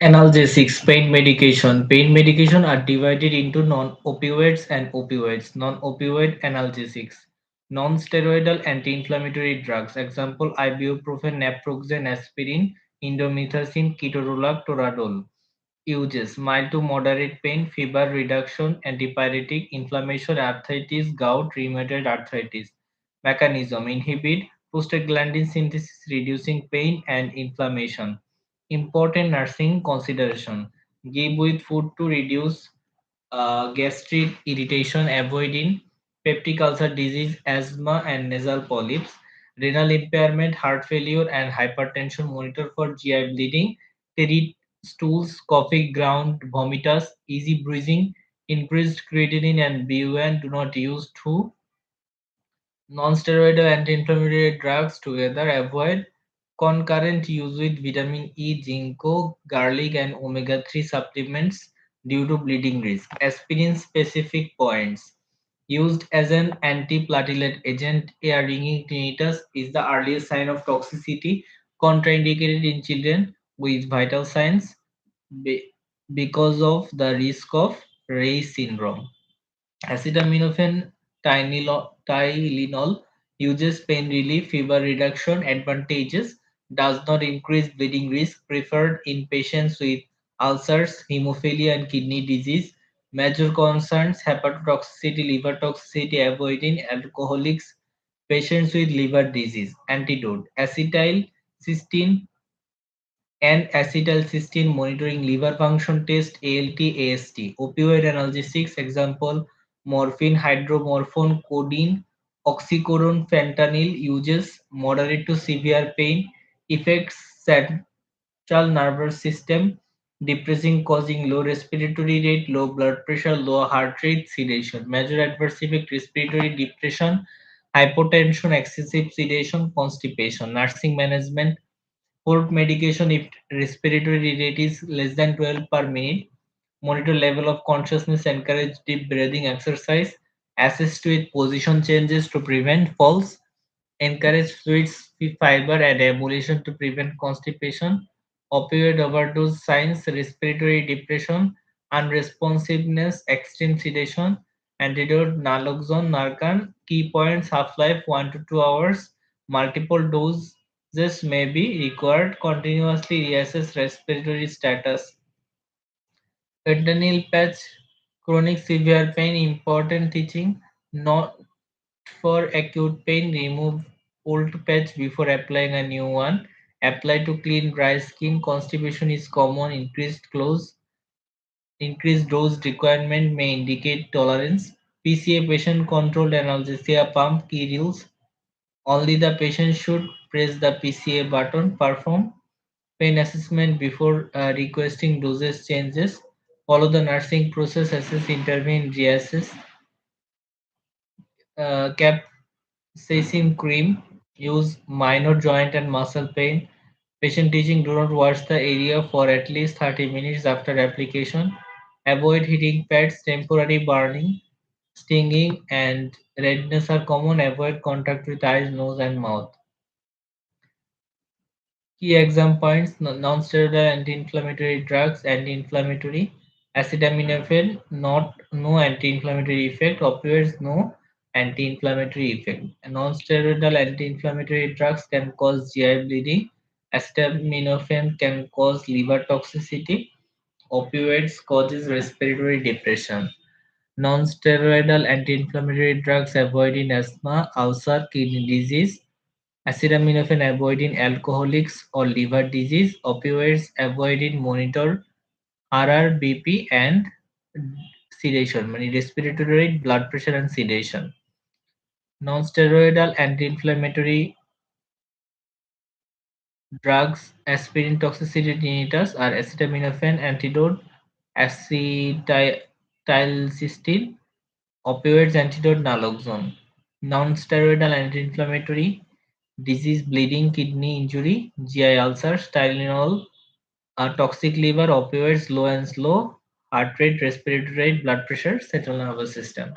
Analgesics, pain medication. Pain medication are divided into non-opioids and opioids. Non-opioid analgesics. Non-steroidal anti-inflammatory drugs. Example: ibuprofen, naproxen, aspirin, indomethacin, ketorolac, toradol. Uses: mild to moderate pain, fever reduction, antipyretic, inflammation, arthritis, gout, rheumatoid arthritis. Mechanism: inhibit prostaglandin synthesis, reducing pain and inflammation. Important nursing consideration: give with food to reduce gastric irritation, avoiding peptic ulcer disease, asthma and nasal polyps, renal impairment, heart failure and hypertension, monitor for GI bleeding, treat stools, coughing, ground, vomitus, easy bruising, increased creatinine and BUN, do not use to non-steroidal anti-inflammatory drugs together. Avoid concurrent use with vitamin E, ginkgo, garlic, and omega-3 supplements due to bleeding risk. Aspirin specific points. Used as an antiplatelet agent, a ringing tinnitus is the earliest sign of toxicity, contraindicated in children with vital signs be- because of the risk of Rey syndrome. Acetaminophen Tylenol uses pain relief, fever reduction advantages, does not increase bleeding risk, preferred in patients with ulcers, hemophilia, and kidney disease. Major concerns: hepatotoxicity, liver toxicity, avoiding alcoholics, patients with liver disease. Antidote: acetylcysteine and acetylcysteine monitoring liver function test, ALT, AST. Opioid analgesics, example: morphine, hydromorphone, codeine, oxycodone, fentanyl. Uses: moderate to severe pain, effects central nervous system, depressing, causing low respiratory rate, low blood pressure, low heart rate, sedation. Major adverse effect: respiratory depression, hypotension, excessive sedation, constipation. Nursing management: hold medication if respiratory rate is less than 12 per minute. Monitor level of consciousness. Encourage deep breathing exercise. Assist with position changes to prevent falls. Encourage fluids, fiber, and emulsion to prevent constipation. Opioid overdose signs: respiratory depression, unresponsiveness, extreme sedation. Antidote: naloxone, Narcan. Key points: half-life 1 to 2 hours. Multiple doses may be required. Continuously reassess respiratory status. Fentanyl patch, chronic severe pain, important teaching: not for acute pain, remove old patch before applying a new one. Apply to clean dry skin. Constipation is common. Increased dose requirement may indicate tolerance. PCA patient controlled analgesia pump. Key rules: only the patient should press the PCA button. Perform pain assessment before requesting dosage changes. Follow the nursing process. Assess, intervene, reassess. Capsaicin cream. Use minor joint and muscle pain. Patient teaching: do not wash the area for at least 30 minutes after application. Avoid heating pads. Temporary burning, stinging, and redness are common. Avoid contact with eyes, nose, and mouth. Key exam points: non-steroidal anti-inflammatory drugs, anti-inflammatory. Acetaminophen, not no anti-inflammatory effect. Opioids, no anti-inflammatory effect. Non-steroidal anti-inflammatory drugs can cause GI bleeding. Acetaminophen can cause liver toxicity. Opioids causes respiratory depression. Non-steroidal anti-inflammatory drugs avoiding asthma, ulcer, kidney disease. Acetaminophen avoiding alcoholics or liver disease. Opioids avoiding monitor RR, BP, and sedation, meaning respiratory rate, blood pressure, and sedation. Non-steroidal anti-inflammatory drugs, aspirin, toxicity, tinnitus, are acetaminophen, antidote, acetylcysteine, opioids, antidote, naloxone. Non-steroidal anti-inflammatory disease, bleeding, kidney injury, GI ulcers, Tylenol, toxic liver, opioids, low and slow, heart rate, respiratory rate, blood pressure, central nervous system.